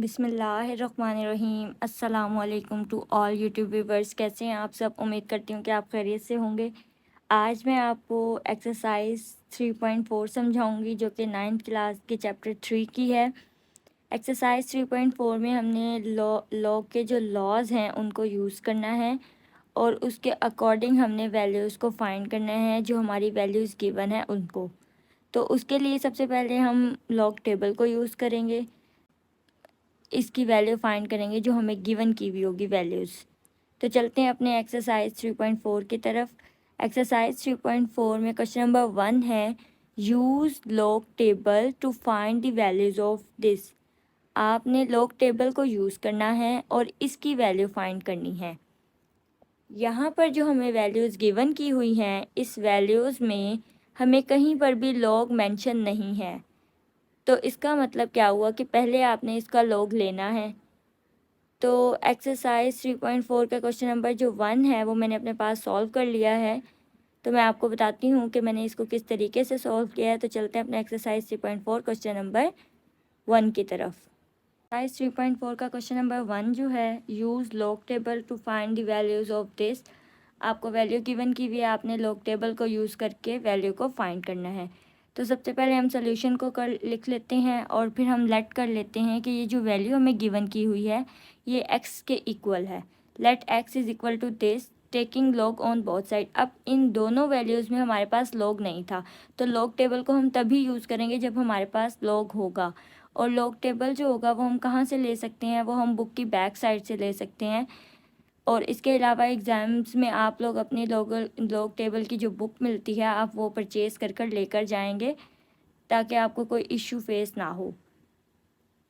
बिस्मिल्लाहिर्रहमानिर्रहीम। अस्सलामुअलैकुम to all YouTube viewers. कैसे हैं आप सब? उम्मीद करती हूँ कि आप खैरियत से होंगे। आज मैं आपको एक्सरसाइज 3.4 समझाऊंगी जो कि 9th क्लास के चैप्टर 3 की है। एक्सरसाइज 3.4 में हमने लॉ के जो लॉज हैं उनको यूज़ करना है और उसके अकॉर्डिंग हमने वैल्यूज़ को फाइंड करना है, जो हमारी वैल्यूज़ गिवन है उनको। तो उसके लिए सबसे पहले हम लॉग टेबल को यूज़ करेंगे, इसकी वैल्यू फाइंड करेंगे जो हमें गिवन की हुई होगी वैल्यूज़। तो चलते हैं अपने एक्सरसाइज 3.4 की तरफ। एक्सरसाइज 3.4 में क्वेश्चन नंबर 1 है, use log table to find the values of this. आपने लॉग टेबल को यूज़ करना है और इसकी वैल्यू फाइंड करनी है। यहाँ पर जो हमें वैल्यूज़ गिवन की हुई हैं, इस वैल्यूज़ में हमें कहीं पर भी लॉग मेंशन नहीं है। तो इसका मतलब क्या हुआ कि पहले आपने इसका लॉग लेना है। तो एक्सरसाइज 3.4 का क्वेश्चन नंबर जो 1 है वो मैंने अपने पास सॉल्व कर लिया है। तो मैं आपको बताती हूँ कि मैंने इसको किस तरीके से सॉल्व किया है। तो चलते हैं अपने एक्सरसाइज 3.4 क्वेश्चन नंबर 1 की तरफ। एक्सरसाइज 3.4 का क्वेश्चन नंबर 1 जो है, use log table to find the values of this. आपको वैल्यू गिवन की हुई है, आपने लॉग टेबल को यूज़ करके वैल्यू को फाइंड करना है। तो सबसे पहले हम सोल्यूशन को लिख लेते हैं और फिर हम लेट कर लेते हैं कि ये जो वैल्यू हमें गिवन की हुई है ये x के इक्वल है। Let x is equal to this, taking log on both side. अब इन दोनों वैल्यूज़ में हमारे पास लॉग नहीं था, तो लॉग टेबल को हम तभी यूज़ करेंगे जब हमारे पास लॉग होगा। और लॉग टेबल जो होगा वो हम कहाँ से ले सकते हैं? वो हम बुक की बैक साइड से ले सकते हैं। और इसके अलावा एग्ज़ाम्स में आप लोग अपनी लॉग टेबल की जो बुक मिलती है आप वो परचेज़ कर लेकर जाएंगे, ताकि आपको कोई इशू फेस ना हो।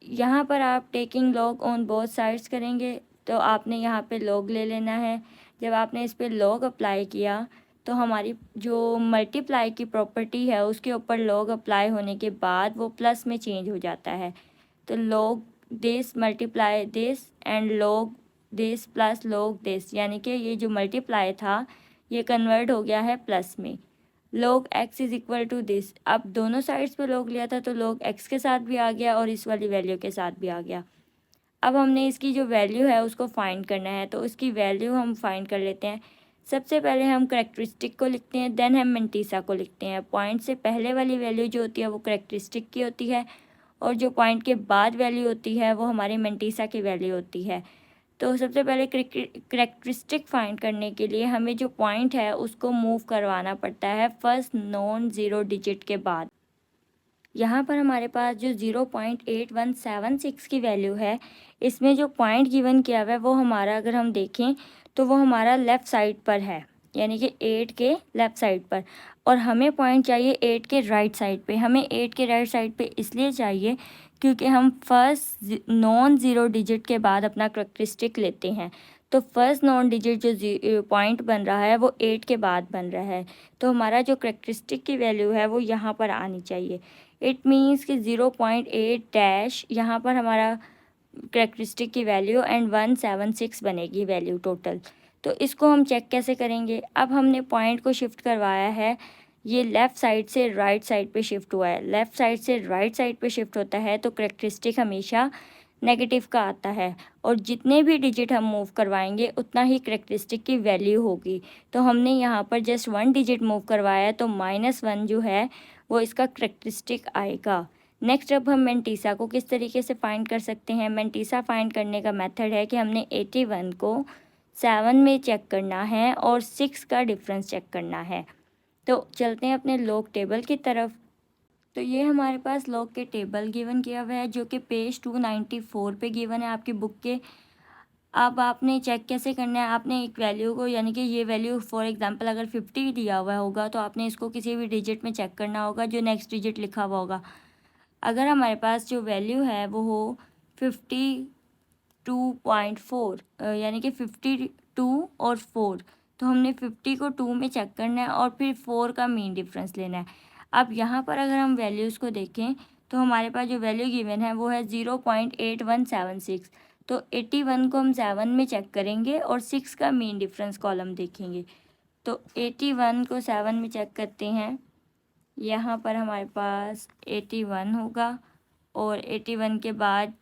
यहाँ पर आप taking log on both sides करेंगे, तो आपने यहाँ पे लॉग ले लेना है। जब आपने इस पे लॉग अप्लाई किया तो हमारी जो मल्टीप्लाई की प्रॉपर्टी है उसके ऊपर लॉग अप्लाई होने के बाद वो प्लस में चेंज हो जाता है। तो log this multiply this and log this plus log this, यानी कि ये जो मल्टीप्लाई था ये कन्वर्ट हो गया है प्लस में। log x is equal to this. अब दोनों साइड्स पे log लिया था तो log x के साथ भी आ गया और इस वाली वैल्यू के साथ भी आ गया। अब हमने इसकी जो वैल्यू है उसको फाइंड करना है, तो उसकी वैल्यू हम फाइंड कर लेते हैं। सबसे पहले हम करेक्टरिस्टिक को लिखते हैं, देन हम मेंटीसा को लिखते हैं। पॉइंट से पहले वाली वैल्यू जो होती है वो करेक्टरिस्टिक की होती है और जो पॉइंट के बाद वैल्यू होती है वो हमारी मेंटीसा की वैल्यू होती है। तो सबसे पहले करेक्टरिस्टिक फाइंड करने के लिए हमें जो पॉइंट है उसको मूव करवाना पड़ता है फर्स्ट नॉन ज़ीरो डिजिट के बाद। यहाँ पर हमारे पास जो 0.8176 की वैल्यू है, इसमें जो पॉइंट गिवन किया हुआ है वो हमारा, अगर हम देखें तो वो हमारा लेफ़्ट साइड पर है, यानी कि 8 के लेफ़्ट साइड पर। और हमें पॉइंट चाहिए 8 के राइट साइड पे। हमें 8 के राइट साइड पे इसलिए चाहिए क्योंकि हम फर्स्ट नॉन ज़ीरो डिजिट के बाद अपना करेक्टरिस्टिक लेते हैं। तो फर्स्ट नॉन डिजिट जो पॉइंट बन रहा है वो 8 के बाद बन रहा है, तो हमारा जो करेक्टरिस्टिक की वैल्यू है वो यहाँ पर आनी चाहिए। इट मीन्स कि 0.8 डैश यहाँ पर हमारा करेक्टरिस्टिक की वैल्यू एंड 176 बनेगी वैल्यू टोटल। तो इसको हम चेक कैसे करेंगे? अब हमने पॉइंट को शिफ्ट करवाया है, ये लेफ़्ट साइड से राइट साइड पे शिफ्ट हुआ है। लेफ़्ट साइड से राइट साइड पे शिफ्ट होता है तो करेक्टरिस्टिक हमेशा नेगेटिव का आता है, और जितने भी डिजिट हम मूव करवाएंगे उतना ही करेक्टरिस्टिक की वैल्यू होगी। तो हमने यहाँ पर जस्ट 1 डिजिट मूव करवाया तो -1 जो है वो इसका करेक्टरिस्टिक आएगा। नेक्स्ट अब हम मेंटीसा को किस तरीके से फाइंड कर सकते हैं? मेंटीसा फाइंड करने का मेथड है कि हमने 81 को 7 में चेक करना है और 6 का डिफरेंस चेक करना है। तो चलते हैं अपने लॉग टेबल की तरफ। तो ये हमारे पास लॉग के टेबल गिवन किया हुआ है जो कि पेज 294 पे गिवन है आपकी बुक के। अब आपने चेक कैसे करना है? आपने एक वैल्यू को, यानी कि ये वैल्यू फॉर एग्जांपल अगर 50 दिया हुआ होगा तो आपने इसको किसी भी डिजिट में चेक करना होगा जो नेक्स्ट डिजिट लिखा हुआ होगा। अगर हमारे पास जो वैल्यू है वो हो 52.4, यानी कि 52 और 4, तो हमने 50 को 2 में चेक करना है और फिर 4 का मीन डिफरेंस लेना है। अब यहाँ पर अगर हम वैल्यूज़ को देखें तो हमारे पास जो वैल्यू गिवन है वो है 0.8176। तो 81 को हम 7 में चेक करेंगे और 6 का मीन डिफरेंस कॉलम देखेंगे। तो 81 को 7 में चेक करते हैं, यहाँ पर हमारे पास 81 होगा और 81 के बाद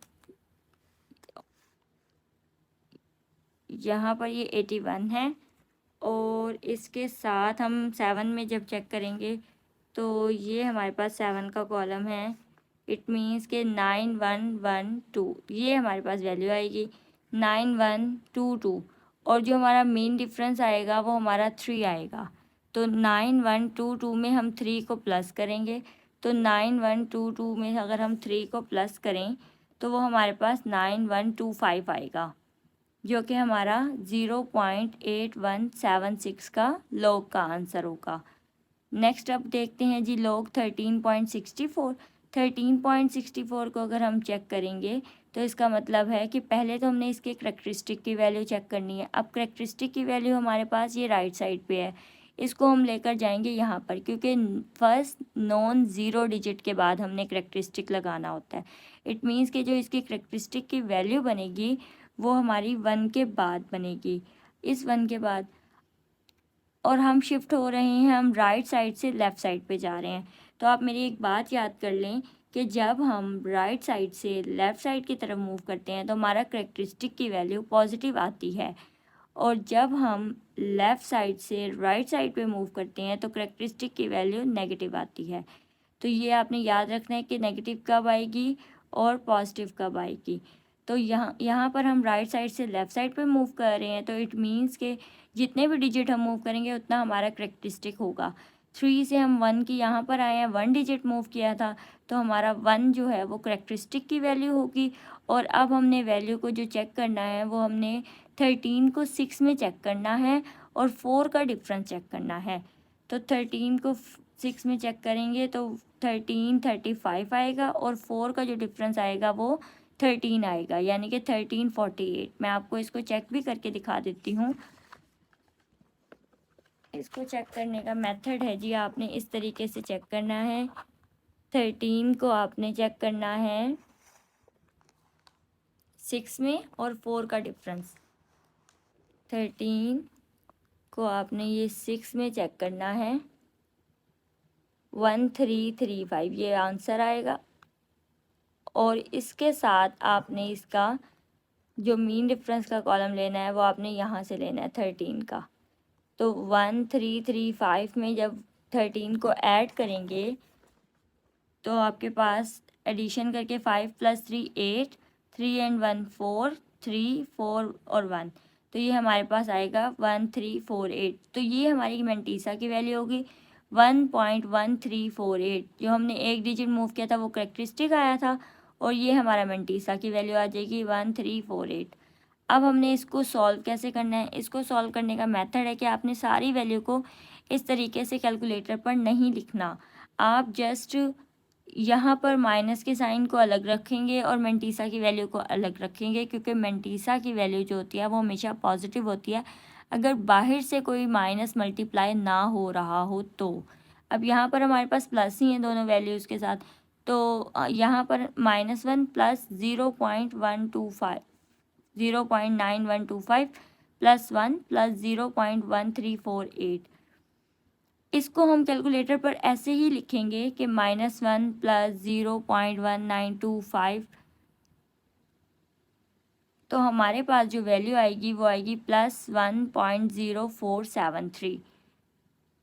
यहाँ पर ये 81 है और इसके साथ हम 7 में जब चेक करेंगे तो ये हमारे पास 7 का कॉलम है। इट मीन्स के 9112 ये हमारे पास वैल्यू आएगी 9122 और जो हमारा मेन डिफरेंस आएगा वो हमारा 3 आएगा। तो 9122 में हम 3 को प्लस करेंगे तो 9122 में अगर हम 3 को प्लस करें तो वो हमारे पास 9125 आएगा जो कि हमारा 0.8176 का लॉग का आंसर होगा। नेक्स्ट अब देखते हैं जी लॉग 13.64। 13.64 को अगर हम चेक करेंगे तो इसका मतलब है कि पहले तो हमने इसके करैक्टरिस्टिक की वैल्यू चेक करनी है। अब करैक्टरिस्टिक की वैल्यू हमारे पास ये राइट साइड पे है, इसको हम लेकर जाएंगे यहाँ पर क्योंकि फर्स्ट नॉन ज़ीरो डिजिट के बाद हमने करैक्टरिस्टिक लगाना होता है। इट मीन्स कि जो इसकी करैक्टरिस्टिक की वैल्यू बनेगी वो हमारी 1 के बाद बनेगी, इस 1 के बाद। और हम शिफ्ट हो रहे हैं, हम राइट साइड से लेफ़्ट साइड पे जा रहे हैं। तो आप मेरी एक बात याद कर लें कि जब हम राइट साइड से लेफ़्ट साइड की तरफ मूव करते हैं तो हमारा करैक्टरिस्टिक की वैल्यू पॉजिटिव आती है और जब हम लेफ़्ट साइड से राइट साइड पे मूव करते हैं तो करैक्टरिस्टिक की वैल्यू नेगेटिव आती है। तो ये आपने याद रखना है कि नेगेटिव कब आएगी और पॉजिटिव कब आएगी। तो यहाँ पर हम राइट साइड से लेफ़्ट साइड पे मूव कर रहे हैं तो इट मीन्स के जितने भी डिजिट हम मूव करेंगे उतना हमारा करैक्टरिस्टिक होगा। 3 से हम 1 की यहाँ पर आए हैं, 1 डिजिट मूव किया था तो हमारा 1 जो है वो करैक्टरिस्टिक की वैल्यू होगी। और अब हमने वैल्यू को जो चेक करना है वो हमने 13 को 6 में चेक करना है और 4 का डिफरेंस चेक करना है। तो 13 को 6 में चेक करेंगे तो 1335 आएगा और 4 का जो डिफरेंस आएगा वो 13 आएगा, यानी कि 1348। मैं आपको इसको चेक भी करके दिखा देती हूँ। इसको चेक करने का मेथड है जी, आपने इस तरीके से चेक करना है। 13 को आपने चेक करना है 6 में और 4 का डिफरेंस। 13 को आपने ये 6 में चेक करना है 1335, ये आंसर आएगा। और इसके साथ आपने इसका जो मीन डिफरेंस का कॉलम लेना है वो आपने यहाँ से लेना है 13 का। तो 1335 में जब 13 को ऐड करेंगे तो आपके पास एडिशन करके 5 + 3 8, 3 एंड 1 4, 3 4 और 1, तो ये हमारे पास आएगा 1348। तो ये हमारी मेंटीसा की वैल्यू होगी 1.1348। जो हमने एक डिजिट मूव किया था वो करैक्टरिस्टिक आया था और ये हमारा मेंटीसा की वैल्यू आ जाएगी 1348। अब हमने इसको सॉल्व कैसे करना है? इसको सॉल्व करने का मेथड है कि आपने सारी वैल्यू को इस तरीके से कैलकुलेटर पर नहीं लिखना, आप जस्ट यहाँ पर माइनस के साइन को अलग रखेंगे और मेंटीसा की वैल्यू को अलग रखेंगे, क्योंकि मेंटीसा की वैल्यू जो होती है वो हमेशा पॉजिटिव होती है अगर बाहर से कोई माइनस मल्टीप्लाई ना हो रहा हो तो। अब यहाँ पर हमारे पास प्लस ही हैं दोनों वैल्यूज़ के साथ, तो यहाँ पर -1 प्लस 0.9125 प्लस 1 प्लस 0.1348, इसको हम कैलकुलेटर पर ऐसे ही लिखेंगे कि -1 प्लस 0.1925, तो हमारे पास जो वैल्यू आएगी वो आएगी +1.0473।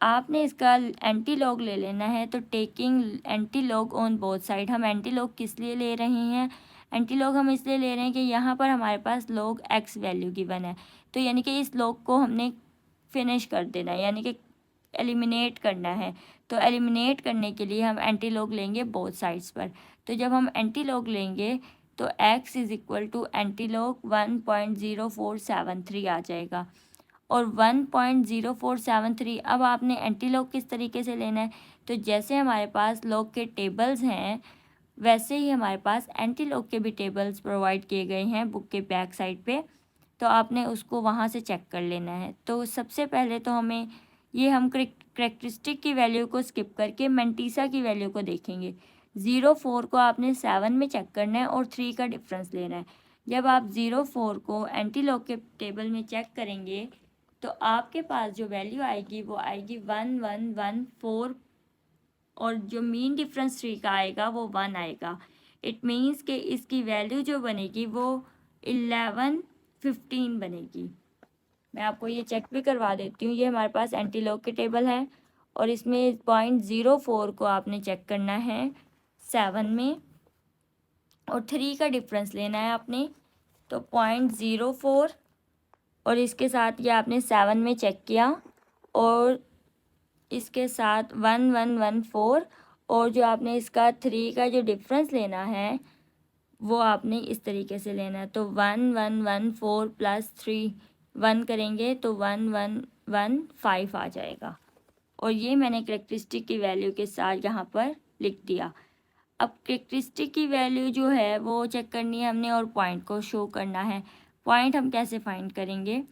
आपने इसका एंटी लॉग ले लेना है, तो taking anti log on both side. हम एंटी लॉग किस लिए ले रहे हैं? एंटी लॉग हम इसलिए ले रहे हैं कि यहाँ पर हमारे पास लॉग x वैल्यू गिवन है, तो यानी कि इस लॉग को हमने फिनिश कर देना है, यानी कि एलिमिनेट करना है। तो एलिमिनेट करने के लिए हम एंटी लॉग लेंगे बोथ साइड्स पर। तो जब हम एंटी लॉग लेंगे तो x = एंटी लॉग 1.0473 आ जाएगा और 1.0473। अब आपने एंटी लॉग किस तरीके से लेना है? तो जैसे हमारे पास लॉग के टेबल्स हैं वैसे ही हमारे पास एंटी लॉग के भी टेबल्स प्रोवाइड किए गए हैं बुक के बैक साइड पे, तो आपने उसको वहाँ से चेक कर लेना है। तो सबसे पहले तो हम करैक्टरिस्टिक की वैल्यू को स्किप करके मेंटीसा की वैल्यू को देखेंगे। 0.4 को आपने 7 में चेक करना है और 3 का डिफरेंस लेना है। जब आप 0.4 को एंटी लॉग के टेबल में चेक करेंगे तो आपके पास जो वैल्यू आएगी वो आएगी 1114 और जो मीन डिफरेंस 3 का आएगा वो 1 आएगा। इट मीन्स कि इसकी वैल्यू जो बनेगी वो 15 बनेगी। मैं आपको ये चेक भी करवा देती हूँ। ये हमारे पास एंटी लॉग की टेबल है और इसमें 0.04 को आपने चेक करना है 7 में और 3 का डिफरेंस लेना है आपने। तो 0.04 और इसके साथ ये आपने 7 में चेक किया और इसके साथ 1114 और जो आपने इसका 3 का जो डिफरेंस लेना है वो आपने इस तरीके से लेना है। तो 1114 प्लस 3 1 करेंगे तो 1115 आ जाएगा और ये मैंने करेक्टरिस्टिक की वैल्यू के साथ यहाँ पर लिख दिया। अब करेक्टरिस्टिक की वैल्यू जो है वो चेक करनी है हमने और पॉइंट को शो करना है। पॉइंट हम कैसे फाइंड करेंगे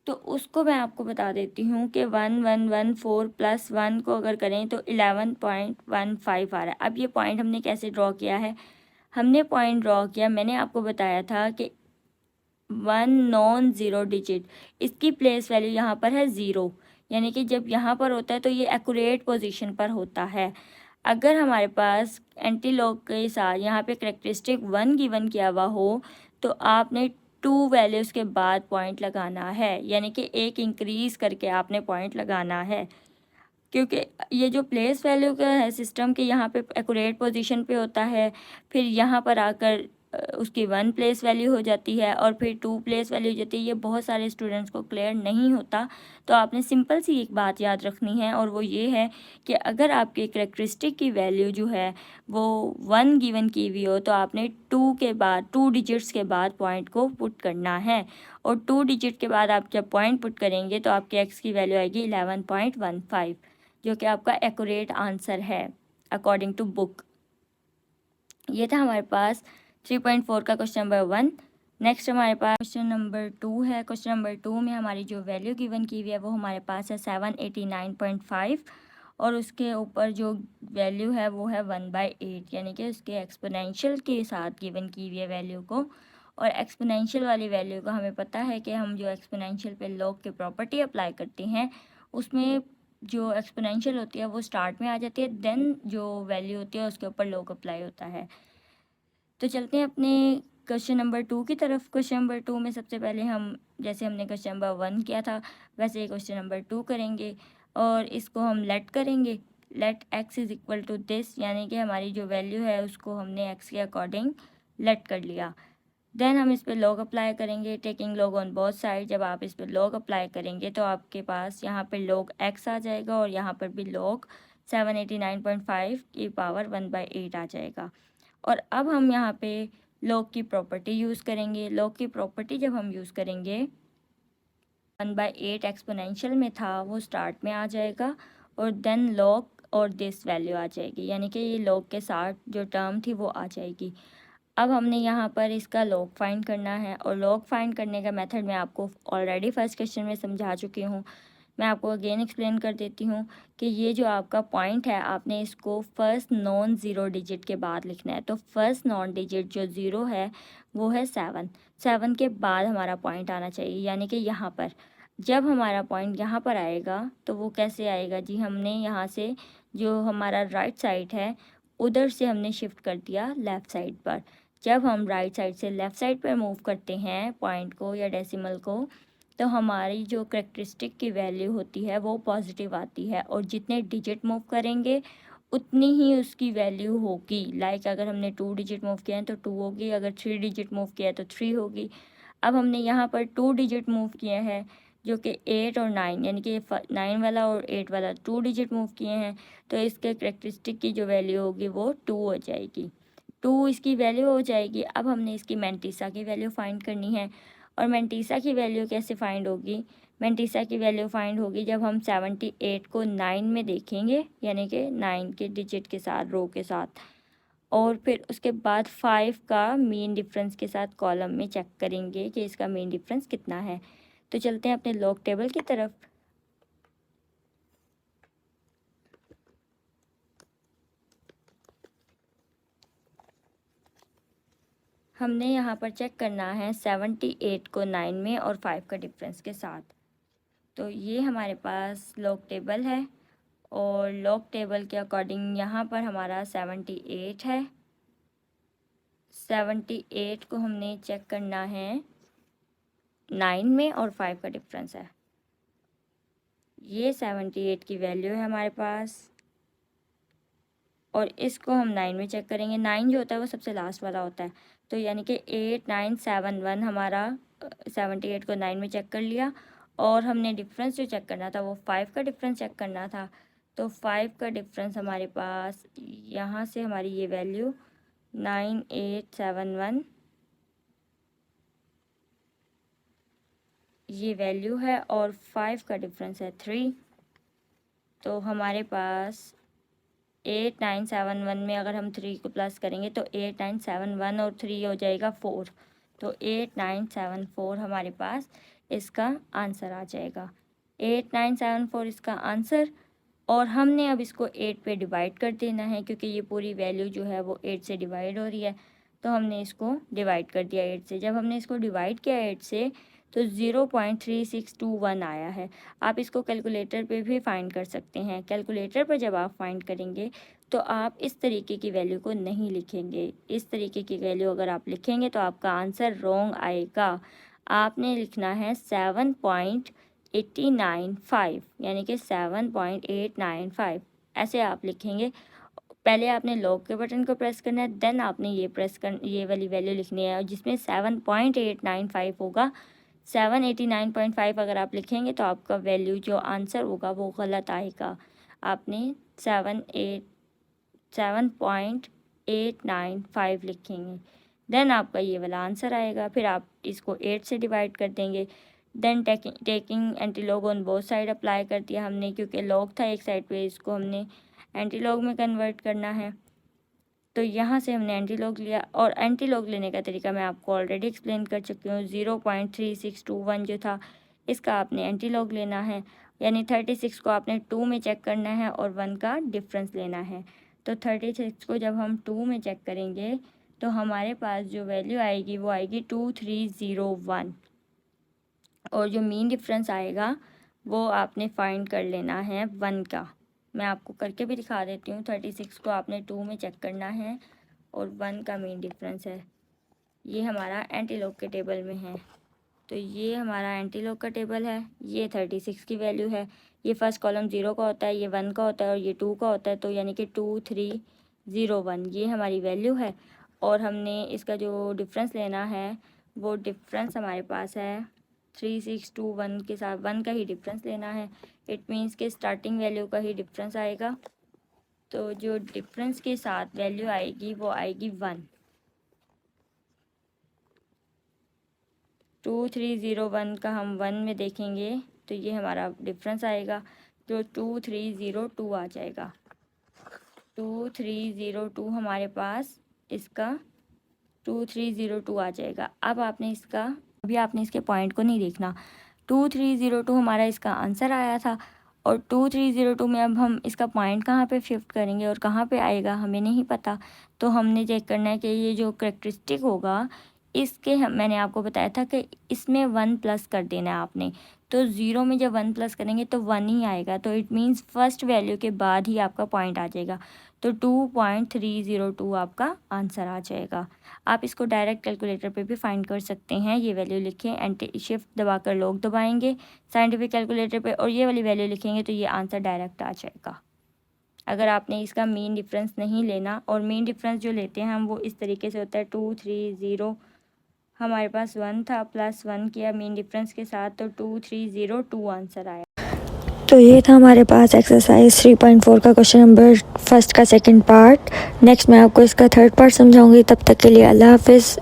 तो उसको मैं आपको बता देती हूँ कि 1114 प्लस 1 को अगर करें तो 11.15 आ रहा है। अब ये पॉइंट हमने कैसे ड्रॉ किया है, हमने पॉइंट ड्रॉ किया, मैंने आपको बताया था कि 1 नॉन ज़ीरो डिजिट, इसकी प्लेस वैल्यू यहाँ पर है 0, यानी कि जब यहाँ पर होता है तो ये एक्यूरेट पोजीशन पर होता है। अगर हमारे पास एंटी लॉग के साथ यहाँ पे करेक्टरिस्टिक 1 गिवन किया हुआ हो तो आपने 2 वैल्यूज़ के बाद पॉइंट लगाना है, यानी कि एक इंक्रीज़ करके आपने पॉइंट लगाना है, क्योंकि ये जो प्लेस वैल्यू का है सिस्टम के यहाँ पे एक्यूरेट पोजीशन पे होता है, फिर यहाँ पर आकर उसकी 1 प्लेस वैल्यू हो जाती है और फिर 2 प्लेस वैल्यू हो जाती है। ये बहुत सारे स्टूडेंट्स को क्लियर नहीं होता, तो आपने सिंपल सी एक बात याद रखनी है और वो ये है कि अगर आपके करेक्टरिस्टिक की वैल्यू जो है वो 1 गिवन की हुई हो तो आपने 2 के बाद 2 डिजिट्स के बाद पॉइंट को पुट करना है और 2 डिजिट के बाद आप जब पॉइंट पुट करेंगे तो आपके एक्स की वैल्यू आएगी 11.15, जो कि आपका एक्यूरेट आंसर है अकॉर्डिंग टू बुक। ये था हमारे पास 3.4 का क्वेश्चन नंबर 1। नेक्स्ट हमारे पास क्वेश्चन नंबर 2 है। क्वेश्चन नंबर 2 में हमारी जो वैल्यू गिवन की हुई है वो हमारे पास है 789.5 और उसके ऊपर जो वैल्यू है वो है 1/8, यानी कि उसके एक्सपोनेंशियल के साथ गिवन की हुई है वैल्यू को। और एक्सपोनेंशियल वाली वैल्यू को हमें पता है कि हम जो एक्सपोनेंशियल पे लॉग की प्रॉपर्टी अप्लाई करते हैं उसमें जो एक्सपोनेंशियल होती है वो स्टार्ट में आ जाती है, देन जो वैल्यू होती है उसके ऊपर लॉग अप्लाई होता है। तो चलते हैं अपने क्वेश्चन नंबर 2 की तरफ। क्वेश्चन नंबर 2 में सबसे पहले हम जैसे हमने क्वेश्चन नंबर 1 किया था वैसे क्वेश्चन नंबर 2 करेंगे और इसको हम लेट करेंगे। Let x is equal to this, यानी कि हमारी जो वैल्यू है उसको हमने एक्स के अकॉर्डिंग लेट कर लिया। देन हम इस पर लॉग अप्लाई करेंगे, taking log on both side. जब आप इस पर लॉग अप्लाई करेंगे तो आपके पास यहाँ पर लॉग एक्स आ जाएगा और यहाँ पर भी लॉग 789.5 की पावर 1/8 आ जाएगा। और अब हम यहाँ पे लॉग की प्रॉपर्टी यूज़ करेंगे। लॉग की प्रॉपर्टी जब हम यूज़ करेंगे 1/8 एक्सपोनेंशियल में था वो स्टार्ट में आ जाएगा और देन लॉग और दिस वैल्यू आ जाएगी, यानी कि ये लॉग के साथ जो टर्म थी वो आ जाएगी। अब हमने यहाँ पर इसका लॉग फाइंड करना है और लॉग फाइंड करने का मेथड मैं आपको ऑलरेडी फर्स्ट क्वेश्चन में समझा चुकी हूँ। मैं आपको अगेन एक्सप्लेन कर देती हूँ कि ये जो आपका पॉइंट है आपने इसको फर्स्ट नॉन ज़ीरो डिजिट के बाद लिखना है। तो फर्स्ट नॉन डिजिट जो ज़ीरो है वो है 7 के बाद हमारा पॉइंट आना चाहिए, यानी कि यहाँ पर। जब हमारा पॉइंट यहाँ पर आएगा तो वो कैसे आएगा जी, हमने यहाँ से जो हमारा राइट साइड है उधर से हमने शिफ्ट कर दिया लेफ़्ट साइड पर। जब हम राइट साइड से लेफ़्ट साइड पर मूव करते हैं पॉइंट को या डेसिमल को तो हमारी जो करेक्टरिस्टिक की वैल्यू होती है वो पॉजिटिव आती है और जितने डिजिट मूव करेंगे उतनी ही उसकी वैल्यू होगी। लाइक अगर हमने 2 डिजिट मूव किया है तो 2 होगी, अगर 3 डिजिट मूव किया है तो 3 होगी। अब हमने यहाँ पर 2 डिजिट मूव किए हैं जो कि 8 और 9, यानी कि 9 वाला और 8 वाला 2 डिजिट मूव किए हैं, तो इसके करेक्टरिस्टिक की जो वैल्यू होगी वो 2 हो जाएगी। 2 इसकी वैल्यू हो जाएगी। अब हमने इसकी मैंटिसा की वैल्यू फाइंड करनी है और मैंटिसा की वैल्यू कैसे फाइंड होगी, मैंटिसा की वैल्यू फाइंड होगी जब हम 78 को 9 में देखेंगे, यानी कि 9 के डिजिट के साथ रो के साथ, और फिर उसके बाद 5 का मीन डिफरेंस के साथ कॉलम में चेक करेंगे कि इसका मीन डिफरेंस कितना है। तो चलते हैं अपने लॉग टेबल की तरफ। हमने यहाँ पर चेक करना है 78 को 9 में और 5 का डिफरेंस के साथ। तो ये हमारे पास लॉग टेबल है और लॉग टेबल के अकॉर्डिंग यहाँ पर हमारा 78 है, 78 को हमने चेक करना है 9 में और 5 का डिफरेंस है। ये 78 की वैल्यू है हमारे पास और इसको हम 9 में चेक करेंगे। 9 जो होता है वो सबसे लास्ट वाला होता है, तो यानी कि 8971 हमारा 78 को 9 में चेक कर लिया और हमने डिफरेंस जो चेक करना था वो 5 का डिफरेंस चेक करना था। तो 5 का डिफरेंस हमारे पास यहाँ से हमारी ये वैल्यू 9871 ये वैल्यू है और 5 का डिफरेंस है 3। तो हमारे पास 8971 में अगर हम 3 को प्लस करेंगे तो 8971 और 3 हो जाएगा 4। तो 8974 हमारे पास इसका आंसर आ जाएगा। 8974 इसका आंसर। और हमने अब इसको 8 पे डिवाइड कर देना है क्योंकि ये पूरी वैल्यू जो है वो 8 से डिवाइड हो रही है, तो हमने इसको डिवाइड कर दिया 8 से। जब हमने इसको डिवाइड किया 8 से तो 0.3621 आया है। आप इसको कैलकुलेटर पे भी फाइंड कर सकते हैं। कैलकुलेटर पर जब आप फाइंड करेंगे तो आप इस तरीके की वैल्यू को नहीं लिखेंगे। इस तरीके की वैल्यू अगर आप लिखेंगे तो आपका आंसर रॉन्ग आएगा। आपने लिखना है 7.895 यानी कि 7.895 ऐसे आप लिखेंगे। पहले आपने लॉग के बटन को प्रेस करना है, देन आपने ये वाली वैल्यू लिखनी है जिसमें 7.895 होगा। 789.5 अगर आप लिखेंगे तो आपका वैल्यू जो आंसर होगा वो गलत आएगा। आपने 7.895 लिखेंगे, देन आपका ये वाला आंसर आएगा। फिर आप इसको 8 से डिवाइड कर देंगे। Then taking anti log on both side apply कर दिया हमने, क्योंकि लॉग था एक साइड पे, इसको हमने एंटी लॉग में कन्वर्ट करना है। तो यहाँ से हमने एंटी लॉग लिया और एंटी लॉग लेने का तरीका मैं आपको ऑलरेडी एक्सप्लेन कर चुकी हूँ। 0.3621 जो था इसका आपने एंटी लॉग लेना है, यानी 36 को आपने 2 में चेक करना है और 1 का डिफरेंस लेना है। तो 36 को जब हम 2 में चेक करेंगे तो हमारे पास जो वैल्यू आएगी वो आएगी 2301 और जो मीन डिफरेंस आएगा वो आपने फाइंड कर लेना है 1 का। मैं आपको करके भी दिखा देती हूँ। 36 को आपने 2 में चेक करना है और 1 का मीन डिफरेंस है। ये हमारा एंटी लॉग के टेबल में है, तो ये हमारा एंटी लॉग का टेबल है। ये 36 की वैल्यू है। ये फर्स्ट कॉलम 0 का होता है, ये 1 का होता है और ये 2 का होता है, तो यानी कि 2301 ये हमारी वैल्यू है। और हमने इसका जो डिफरेंस लेना है वो डिफरेंस हमारे पास है 3621 के साथ 1 का ही डिफरेंस लेना है। इट मीन्स के स्टार्टिंग वैल्यू का ही डिफरेंस आएगा। तो जो डिफरेंस के साथ वैल्यू आएगी वो आएगी 1। 2301 का हम 1 में देखेंगे तो ये हमारा डिफरेंस आएगा, तो 2302 आ जाएगा। 2302 हमारे पास इसका 2302 आ जाएगा। अब आपने इसका अभी आपने इसके पॉइंट को नहीं देखना। 2302 हमारा इसका आंसर आया था और 2302 में अब हम इसका पॉइंट कहाँ पे शिफ्ट करेंगे और कहाँ पे आएगा हमें नहीं पता। तो हमने चेक करना है कि ये जो करेक्टरिस्टिक होगा इसके मैंने आपको बताया था कि इसमें 1 प्लस कर देना है आपने। तो 0 में जब 1 प्लस करेंगे तो 1 ही आएगा, तो इट मीन्स फर्स्ट वैल्यू के बाद ही आपका पॉइंट आ जाएगा। तो 2.302 आपका आंसर आ जाएगा। आप इसको डायरेक्ट कैलकुलेटर पे भी फाइंड कर सकते हैं। ये वैल्यू लिखें, एंटी शिफ्ट दबाकर लॉग दबाएंगे साइंटिफिक कैलकुलेटर पे और ये वाली वैल्यू लिखेंगे तो ये आंसर डायरेक्ट आ जाएगा। अगर आपने इसका मीन डिफरेंस नहीं लेना, और मीन डिफरेंस जो लेते हैं हम वो इस तरीके से होता है 230 हमारे पास 1 था प्लस 1 किया मीन डिफरेंस के साथ, तो 2302 आंसर आया। तो ये था हमारे पास एक्सरसाइज 3.4 का क्वेश्चन नंबर फर्स्ट का सेकंड पार्ट। नेक्स्ट मैं आपको इसका थर्ड पार्ट समझाऊंगी। तब तक के लिए अल्लाह हाफिज़।